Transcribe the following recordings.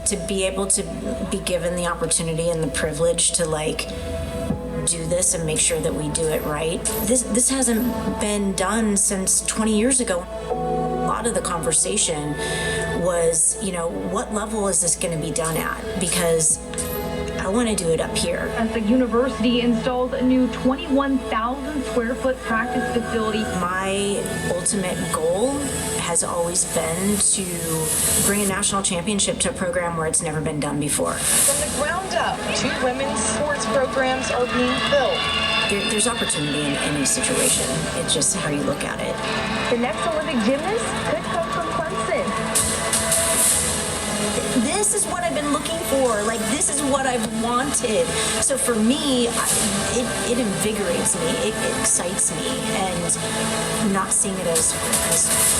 to be able to be given the opportunity and the privilege to like do this and make sure that we do it right. This hasn't been done since 20 years ago. A lot of the conversation was, you know, what level is this going to be done at? Because I want to do it up here. As the university installs a new 21,000 square foot practice facility. My ultimate goal has always been to bring a national championship to a program where it's never been done before. From the ground up, 2 women's sports programs are being built. There's opportunity in any situation. It's just how you look at it. The next Olympic gymnast could come from Clemson. This is what I've been looking for. Like, this is what I've wanted. So for me, it invigorates me. It excites me. And I'm not seeing it as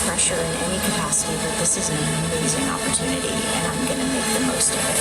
pressure in any capacity, but this is an amazing opportunity, and I'm going to make the most of it.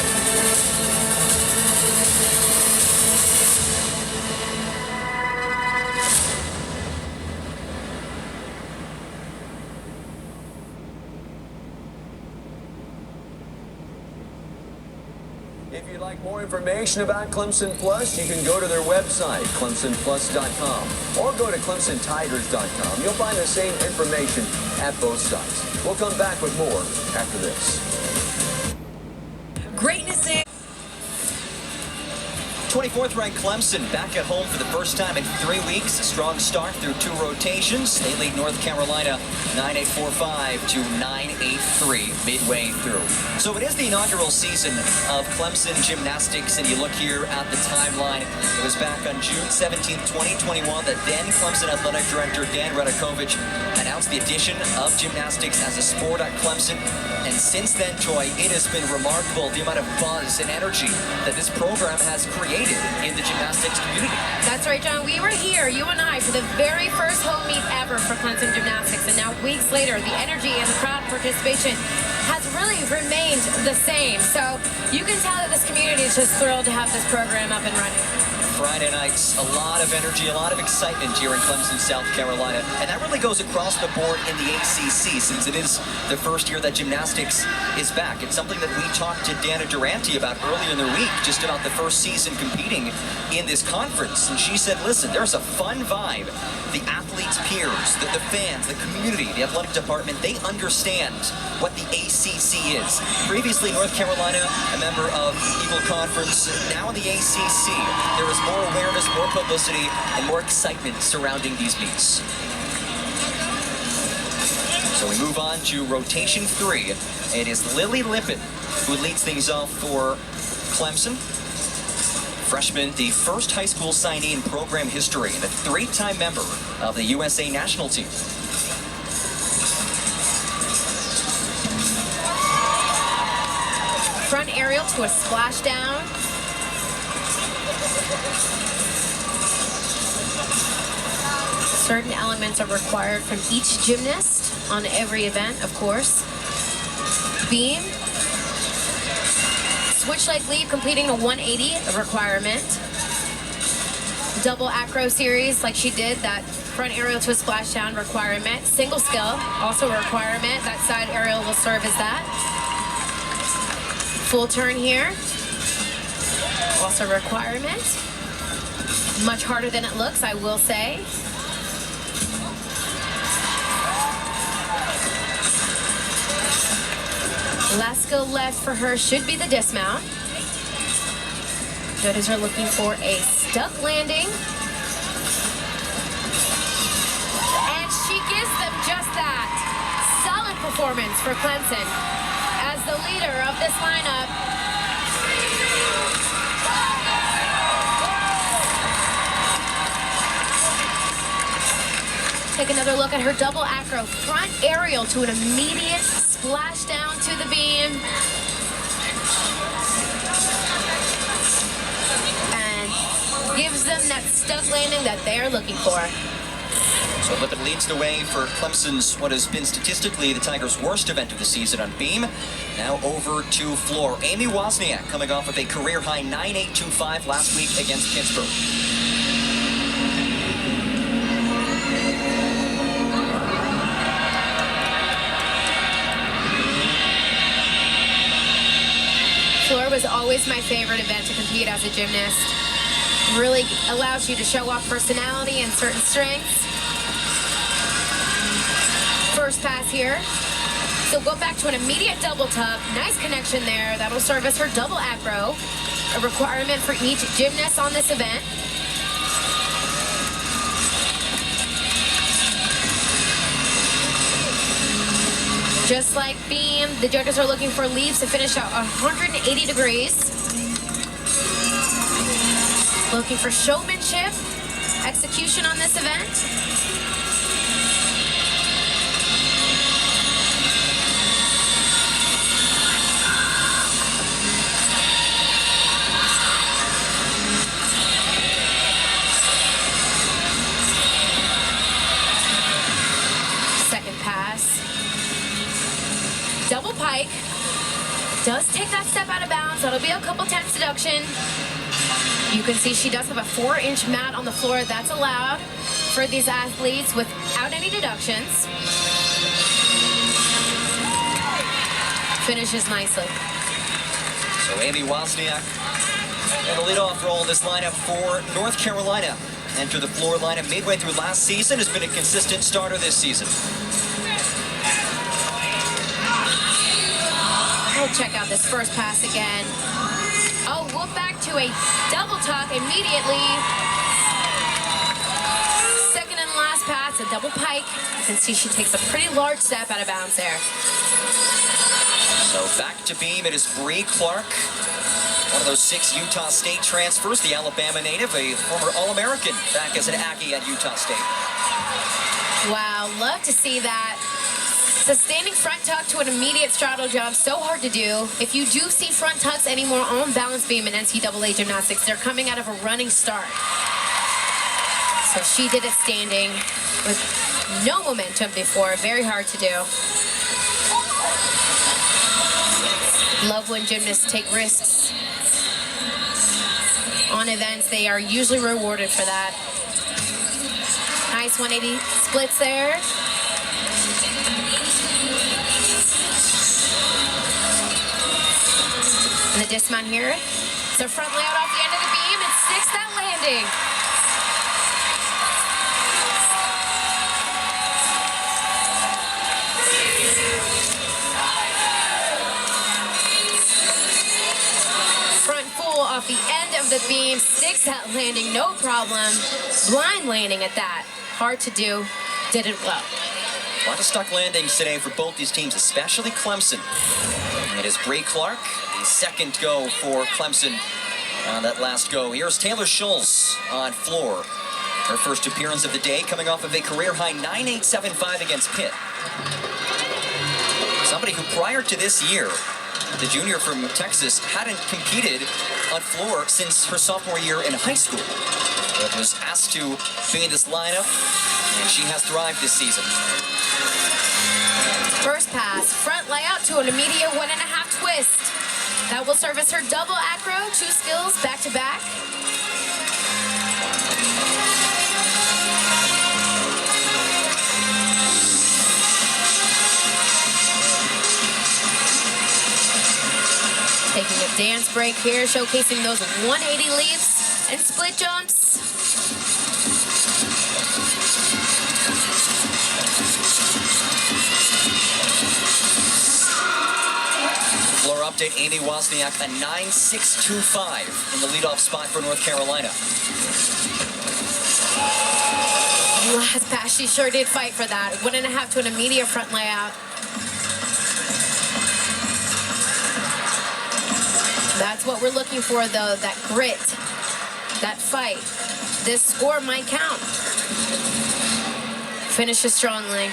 If you'd like more information about Clemson Plus, you can go to their website, clemsonplus.com, or go to clemsontigers.com. You'll find the same information at both sites. We'll come back with more after this. Greatness is 24th ranked Clemson back at home for the first time in 3 weeks. A strong start through 2 rotations. They lead North Carolina 9-8-4-5 to 9-8-3 midway through. So it is the inaugural season of Clemson Gymnastics, and you look here at the timeline. It was back on June 17, 2021 that then Clemson Athletic Director Dan Radakovich announced the addition of gymnastics as a sport at Clemson. And since then, Joy, it has been remarkable the amount of buzz and energy that this program has created in the gymnastics community. That's right, John. We were here, you and I, for the very first home meet ever for Clemson Gymnastics. And now weeks later, the energy and the crowd participation has really remained the same. So you can tell that this community is just thrilled to have this program up and running. Friday nights, a lot of energy, a lot of excitement here in Clemson, South Carolina. And that really goes across the board in the ACC, since it is the first year that gymnastics is back. It's something that we talked to Dana Durante about earlier in the week, just about the first season competing in this conference. And she said, listen, there's a fun vibe. The athletes' peers, the fans, the community, the athletic department, they understand what the ACC is. Previously, North Carolina, a member of the Eagle Conference, now in the ACC. There is more awareness, more publicity, and more excitement surrounding these meets. So we move on to rotation 3. It is Lily Lippin who leads things off for Clemson. Freshman, the first high school signee in program history, and a 3-time member of the USA national team. Front aerial to a splashdown. Certain elements are required from each gymnast on every event, of course. Beam. Switch leg leap, completing a 180, a requirement. Double acro series, like she did, that front aerial to a splashdown requirement. Single skill, also a requirement. That side aerial will serve as that. Full turn here, also a requirement. Much harder than it looks, I will say. Last skill left for her should be the dismount. Judges are looking for a stuck landing. And she gives them just that. Solid performance for Clemson as the leader of this lineup. Take another look at her double acro front aerial to an immediate splash down to the beam. And gives them that stuck landing that they're looking for. So Lippin leads the way for Clemson's what has been statistically the Tigers' worst event of the season on beam. Now over to floor. Amy Wozniak coming off of a career-high 9.825 last week against Pittsburgh. always my favorite event to compete as a gymnast. Really allows you to show off personality and certain strengths. First pass here. So go back to an immediate double tuck. Nice connection there. That'll serve as her double acro, a requirement for each gymnast on this event. Just like beam, the judges are looking for leaps to finish out 180 degrees. Looking for showmanship, execution on this event. Second pass. Double pike. Does take that step out of bounds. That'll be a couple tenths deduction. You can see she does have a 4-inch mat on the floor. That's allowed for these athletes without any deductions. Finishes nicely. So Amy Wozniak in the leadoff role in this lineup for North Carolina. Enter the floor lineup midway through last season. Has been a consistent starter this season. We'll check out this first pass again. Oh, whoop back to a double tuck immediately. Second and last pass, a double pike. You can see she takes a pretty large step out of bounds there. So back to beam, it is Bree Clark. One of those 6 Utah State transfers, the Alabama native, a former All-American back as an Aggie at Utah State. Wow, love to see that. It's a standing front tuck to an immediate straddle jump, so hard to do. If you do see front tucks anymore on balance beam in NCAA gymnastics, they're coming out of a running start. So she did it standing with no momentum before, very hard to do. Love when gymnasts take risks on events. They are usually rewarded for that. Nice 180 splits there. And the dismount here. So front layout off the end of the beam and sticks that landing. Front full off the end of the beam, sticks that landing, no problem. Blind landing at that. Hard to do, did it well. A lot of stuck landings today for both these teams, especially Clemson. It is Bree Clark, the second go for Clemson on that last go. Here's Taylor Schultz on floor. Her first appearance of the day, coming off of a career-high 9.875 against Pitt. Somebody who prior to this year, the junior from Texas, hadn't competed on floor since her sophomore year in high school. But was asked to be in this lineup, and she has thrived this season. First pass, front layout to an immediate 1.5 twist. That will serve as her double acro, 2 skills back to back. Taking a dance break here, showcasing those 180 leaps and split jumps. Floor update, Amy Wozniak, a 9.625 in the leadoff spot for North Carolina. Last pass, she sure did fight for that. 1.5 to an immediate front layout. That's what we're looking for, though, that grit, that fight. This score might count. Finishes strongly.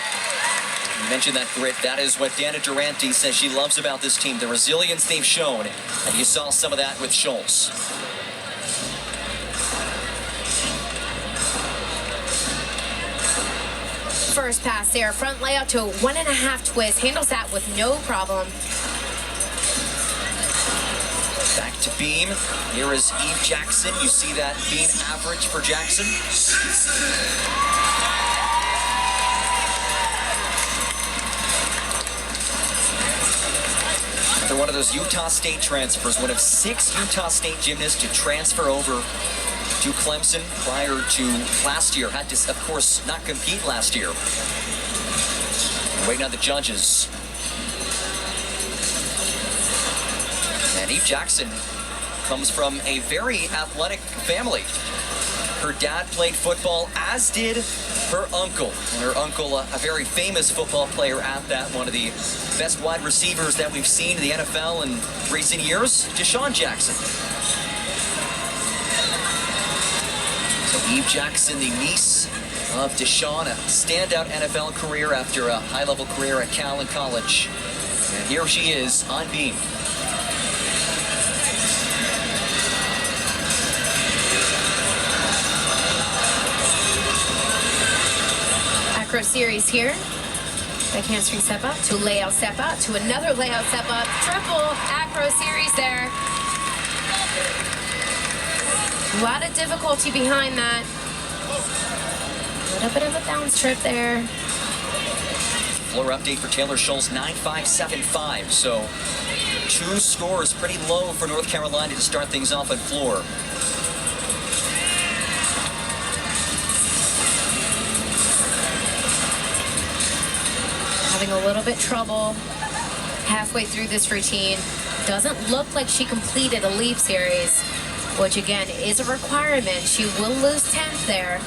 You mentioned that grit. That is what Dana Durante says she loves about this team, the resilience they've shown. And you saw some of that with Schultz. First pass there, front layout to a 1.5 twist. Handles that with no problem. Back to beam. Here is Eve Jackson. You see that beam average for Jackson. Another one of those Utah State transfers, one of 6 Utah State gymnasts to transfer over to Clemson prior to last year. Had to, of course, not compete last year. Waiting on the judges. And Eve Jackson comes from a very athletic family. Her dad played football, as did her uncle. And her uncle, a very famous football player at that, one of the best wide receivers that we've seen in the NFL in recent years, Deshaun Jackson. So Eve Jackson, the niece of Deshaun, a standout NFL career after a high-level career at Cal in college. And here she is on beam. Acro series here. Back hamstring step up to layout step up to another layout step up. Triple acro series there. A lot of difficulty behind that. A little bit of a bounce trip there. Floor update for Taylor Scholl's 9.575. So 2 scores pretty low for North Carolina to start things off on floor. Having a little bit trouble halfway through this routine. Doesn't look like she completed a leap series, which again is a requirement. She will lose 10th there.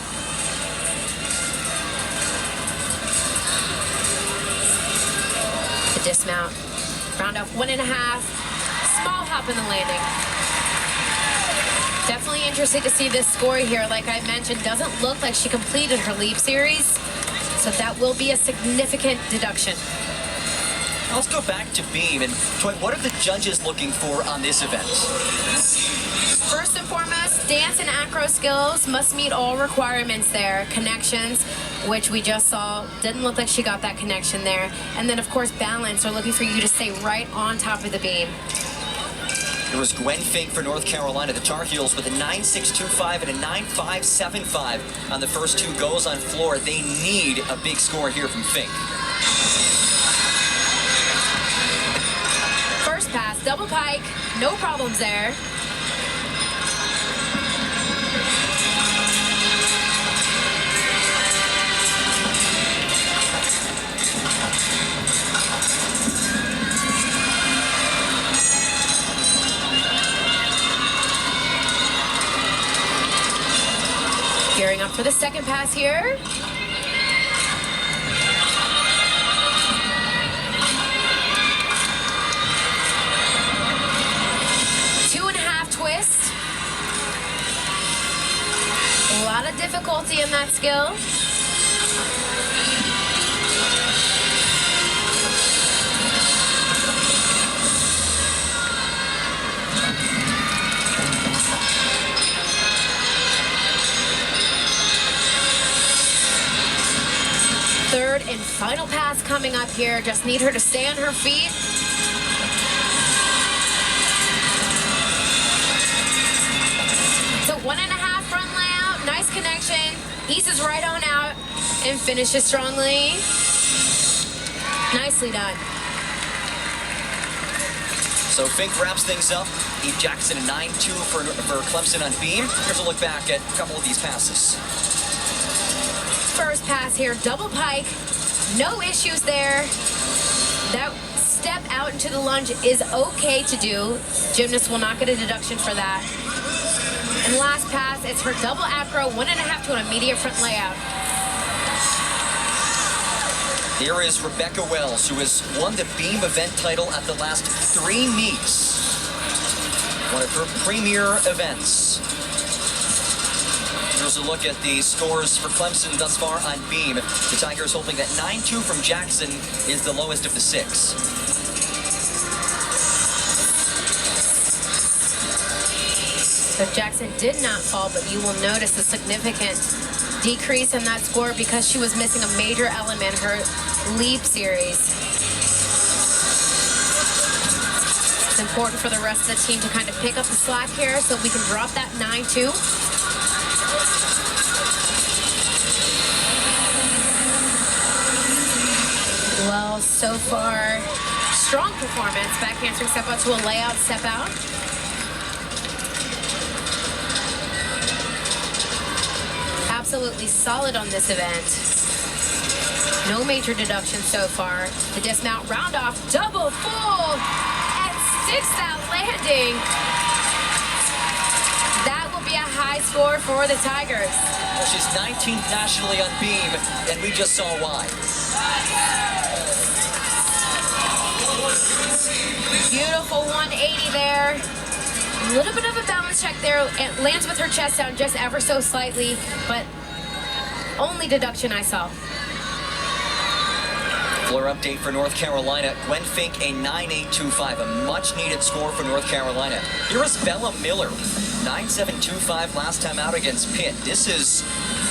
The dismount. Round off 1.5. Small hop in the landing. Definitely interested to see this score here. Like I mentioned, doesn't look like she completed her leap series. So that will be a significant deduction. Let's go back to beam. And Toy, what are the judges looking for on this event? First and foremost, dance and acro skills must meet all requirements there. Connections, which we just saw, didn't look like she got that connection there. And then, of course, balance. They're looking for you to stay right on top of the beam. There was Gwen Fink for North Carolina, the Tar Heels, with a 9.625 and a 9.575 on the first 2 goes on floor. They need a big score here from Fink. First pass, double pike, no problems there. Gearing up for the second pass here. Twist. A lot of difficulty in that skill. Third and final pass coming up here. Just need her to stay on her feet. So 1.5 front layout, nice connection, eases right on out and finishes strongly. Nicely done. So Fink wraps things up. Eve Jackson a 9.2 for Clemson on beam. Here's a look back at a couple of these passes. First pass here, double pike, no issues there. That step out into the lunge is okay to do. Gymnast will not get a deduction for that. And last pass, it's her double acro, 1.5 to an immediate front layout. Here is Rebecca Wells, who has won the beam event title at the last 3 meets. One of her premier events. Here's a look at the scores for Clemson thus far on beam. The Tigers hoping that 9.2 from Jackson is the lowest of the 6. So Jackson did not fall, but you will notice a significant decrease in that score because she was missing a major element, her leap series. It's important for the rest of the team to kind of pick up the slack here so we can drop that 9.2. Well, so far, strong performance. Back handspring step out to a layout step out. Absolutely solid on this event. No major deductions so far. The dismount round off, double full, and sticks that landing. That will be a high score for the Tigers. Well, she's 19th nationally on beam, and we just saw why. Beautiful 180 there. A little bit of a balance check there. It lands with her chest down just ever so slightly, but only deduction I saw. Floor update for North Carolina. Gwen Fink, a 9.825, a much-needed score for North Carolina. Here is Bella Miller, 9.725 last time out against Pitt. This is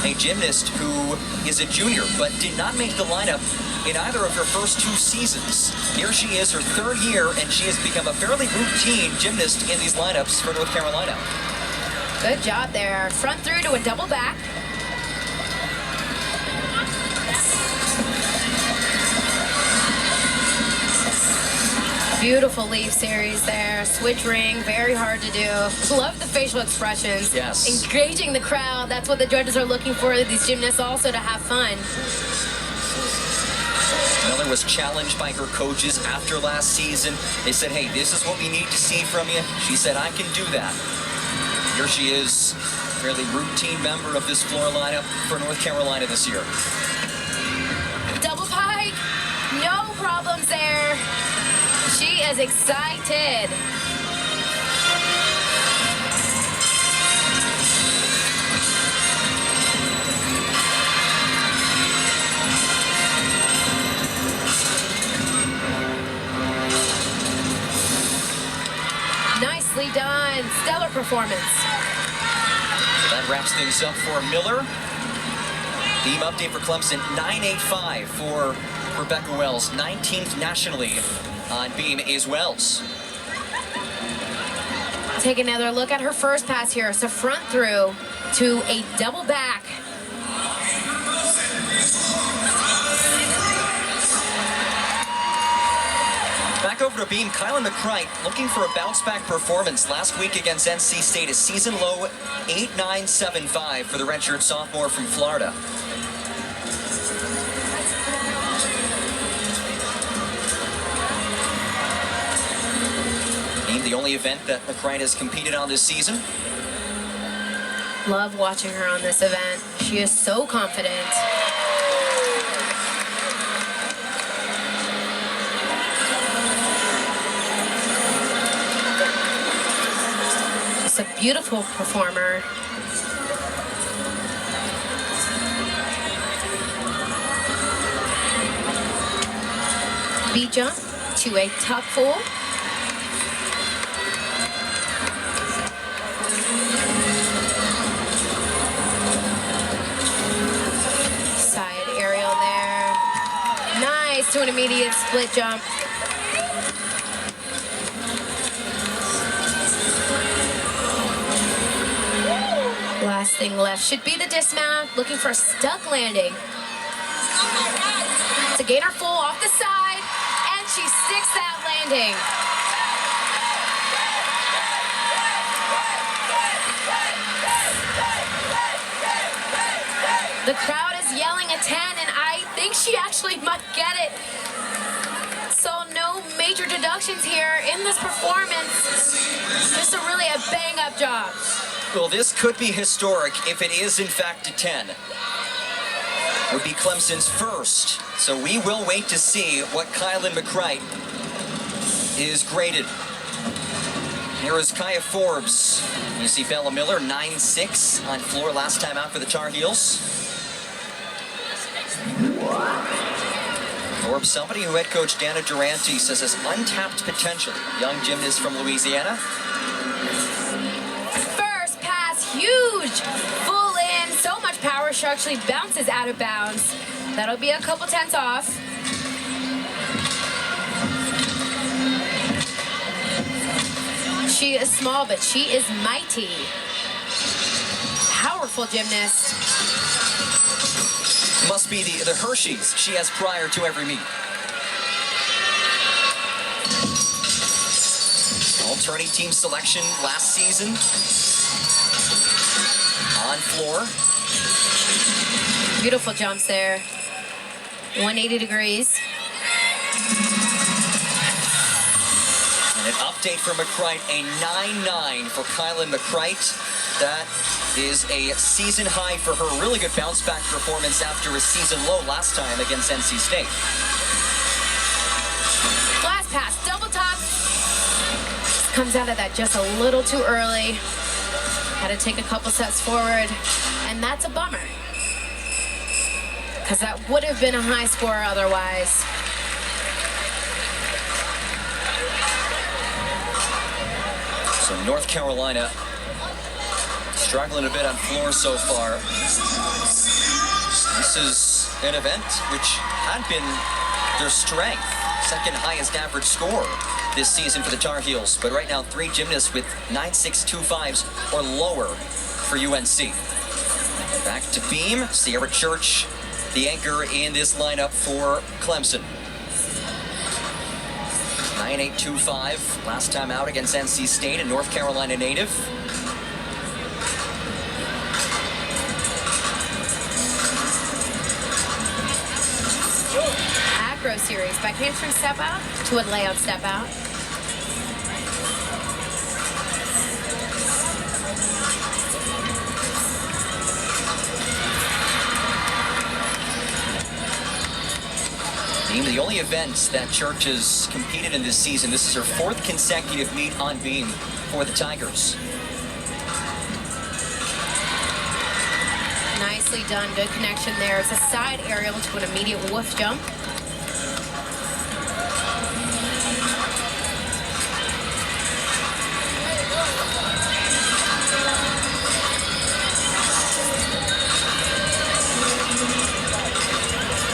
a gymnast who is a junior, but did not make the lineup in either of her first 2 seasons. Here she is, her 3rd year, and she has become a fairly routine gymnast in these lineups for North Carolina. Good job there. Front through to a double back. Beautiful leaf series there. Switch ring, very hard to do. Love the facial expressions. Yes. Engaging the crowd. That's what the judges are looking for. These gymnasts also to have fun. Miller was challenged by her coaches after last season. They said, hey, this is what we need to see from you. She said, I can do that. Here she is, fairly routine member of this floor lineup for North Carolina this year. Double pike, no problems there. She is excited. Nicely done. Stellar performance. That wraps things up for Miller. Beam update for Clemson, 9.85 for Rebecca Wells, 19th nationally on beam is Wells. Take another look at her first pass here. So front through to a double back. Back over to beam, Kyla McCright looking for a bounce-back performance last week against NC State. A season-low 8.975 for the redshirt sophomore from Florida. Beam, the only event that McCright has competed on this season. Love watching her on this event. She is so confident. A beautiful performer. B jump to a tuck full. Side aerial there. Nice to an immediate split jump. Last thing left should be the dismount, looking for a stuck landing. It's a gainer full off the side, and she sticks that landing. The crowd is yelling a 10, and I think she actually might get it. So no major deductions here in this performance. Just a really a bang-up job. Well, this could be historic if it is, in fact, a 10. Would be Clemson's first. So we will wait to see what Kylan McCright is graded. Here is Kaya Forbes. You see Bella Miller, 9.6 on floor last time out for the Tar Heels. Forbes, somebody who head coach Dana Durante says has untapped potential. Young gymnast from Louisiana. Huge, full in, so much power, she actually bounces out of bounds. That'll be a couple tenths off. She is small, but she is mighty. Powerful gymnast. Must be the Hershey's she has prior to every meet. all-tourney team selection last season. On floor. Beautiful jumps there. 180 degrees. And an update for McCrite, a 9.9 for Kylan McCrite. That is a season high for her. Really good bounce back performance after a season low last time against NC State. Last pass, double top. Comes out of that just a little too early. Had to take a couple steps forward, and that's a bummer. Because that would have been a high score otherwise. So North Carolina struggling a bit on floor so far. This is an event which had been their strength. Second highest average score this season for the Tar Heels. But right now, 3 gymnasts with 9.625s or lower for UNC. Back to beam, Sierra Church, the anchor in this lineup for Clemson. 9.825 last time out against NC State, a North Carolina native. Acro series, back hamstring step out to a layout step out. The only events that Church has competed in this season, this is her 4th consecutive meet on beam for the Tigers. Nicely done, good connection there. It's a side aerial to an immediate woof jump.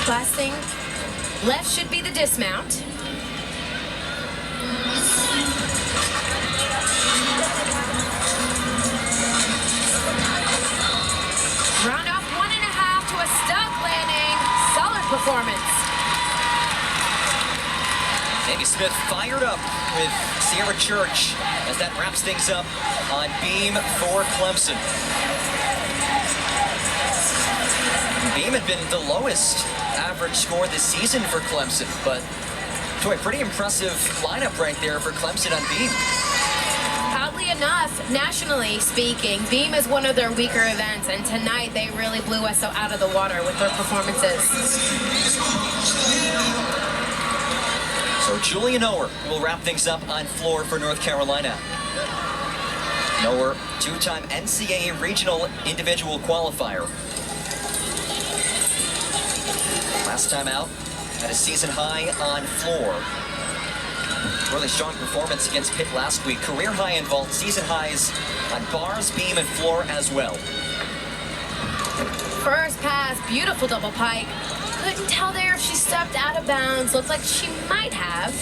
Last thing. Left should be the dismount. Round off 1.5 to a stuck landing. Solid performance. Amy Smith fired up with Sierra Church as that wraps things up on beam for Clemson. Beam had been the lowest average score this season for Clemson, but boy, pretty impressive lineup right there for Clemson on beam. Oddly enough, nationally speaking, beam is one of their weaker events, and tonight they really blew us out of the water with their performances. So Julia Noer will wrap things up on floor for North Carolina. Noer, 2-time NCAA regional individual qualifier. Last time out, had a season high on floor. Really strong performance against Pitt last week. Career high in vault, season highs on bars, beam, and floor as well. First pass, beautiful double pike. Couldn't tell there if she stepped out of bounds. Looked like she might have.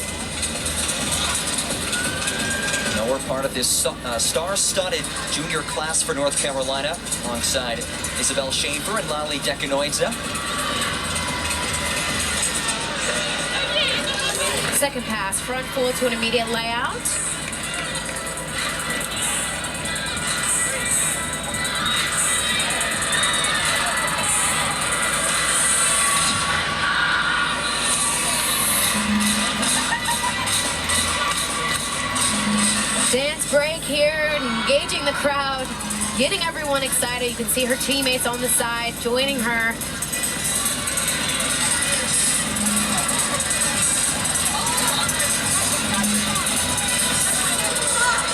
Noer part of this star-studded junior class for North Carolina, alongside Isabel Schaefer and Lali Dekanoidze. Second pass, front full to an immediate layout. Dance break here, engaging the crowd, getting everyone excited. You can see her teammates on the side joining her.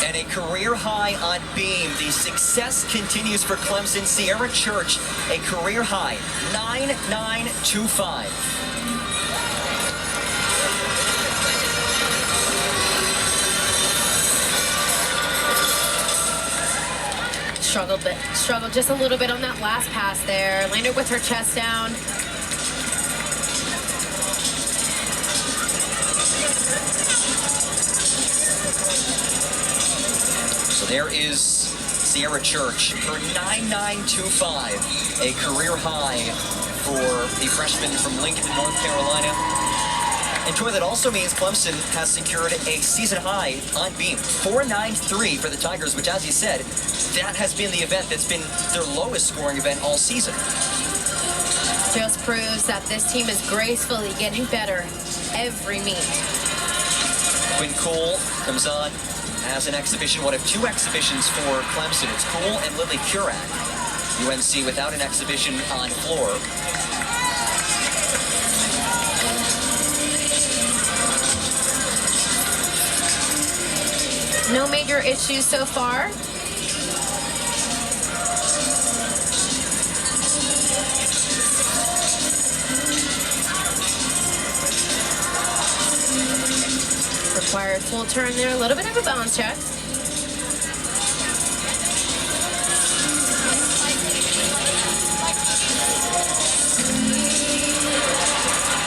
And a career high on beam. The success continues for Clemson. Sierra Church, a career high, 9.925. Struggled just a little bit on that last pass there. Landed with her chest down. So there is Sierra Church, her 9.925, a career high for the freshman from Lincoln, North Carolina. And Troy, that also means Clemson has secured a season high on beam. 493 for the Tigers, which, as you said, that has been the event that's been their lowest scoring event all season. Just proves that this team is gracefully getting better every meet. Quinn Cole comes on as an exhibition, one of two exhibitions for Clemson. It's Cole and Lily Kurak. UNC without an exhibition on floor. No major issues so far. Required full turn there, a little bit of a balance check.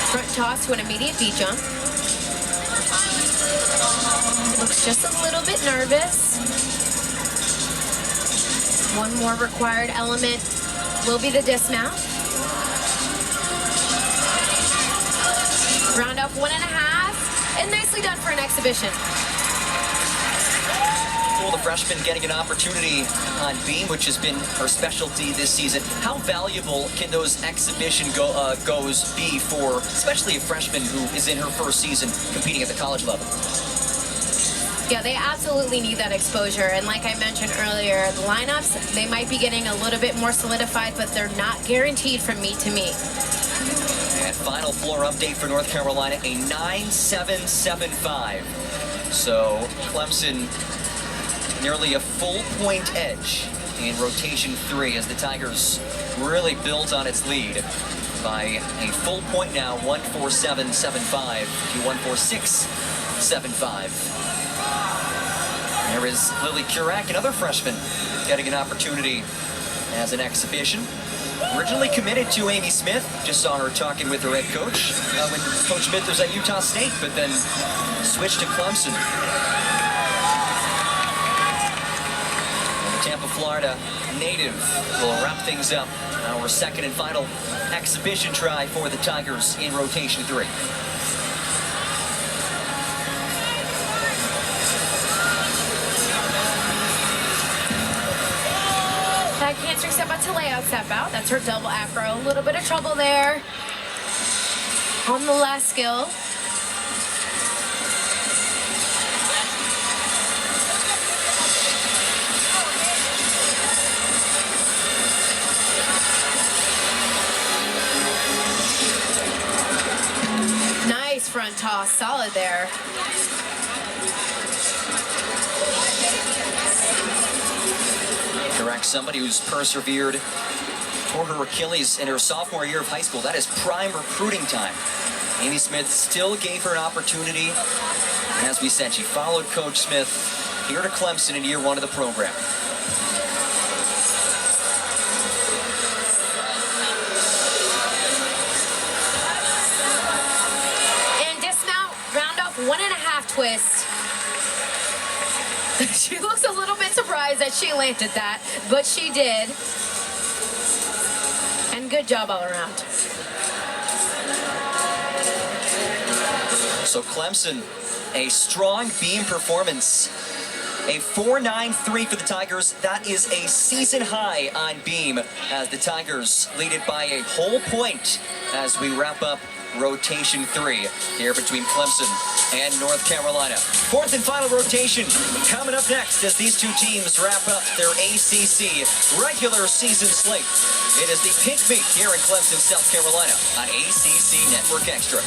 Front toss to an immediate V jump. Looks just a little bit nervous. One more required element will be the dismount. Round up 1.5, and nicely done for an exhibition. Cool, the freshman getting an opportunity on beam, which has been her specialty this season. How valuable can those exhibition goes be for, especially a freshman who is in her first season competing at the college level? Yeah, they absolutely need that exposure. And like I mentioned earlier, the lineups, they might be getting a little bit more solidified, but they're not guaranteed from meet to meet. And final floor update for North Carolina, a 9.775. So Clemson nearly a full point edge in rotation 3 as the Tigers really build on its lead by a full point now, 147.75 to 146.75. There is Lily Kurak, another freshman, getting an opportunity as an exhibition. Originally committed to Amy Smith. Just saw her talking with her head coach when Coach Smith was at Utah State, but then switched to Clemson. The Tampa, Florida native will wrap things up. Our second and final exhibition try for the Tigers in rotation 3. Cancer step out to layout step out. That's her double acro. A little bit of trouble there on the last skill. Nice front toss, solid there. Correct, somebody who's persevered, tore her Achilles in her sophomore year of high school. That is prime recruiting time. Amy Smith still gave her an opportunity. And as we said, she followed Coach Smith here to Clemson in year 1 of the program. And dismount, round up 1.5 twist. She looks a little bit surprised that she landed that, but she did. And good job all around. So Clemson, a strong beam performance. A 4.93 for the Tigers. That is a season high on beam as the Tigers lead it by a whole point as we wrap up rotation 3 here between Clemson and North Carolina. Fourth and final rotation coming up next as these two teams wrap up their ACC regular season slate. It is the pink meet here in Clemson, South Carolina on ACC Network Extra.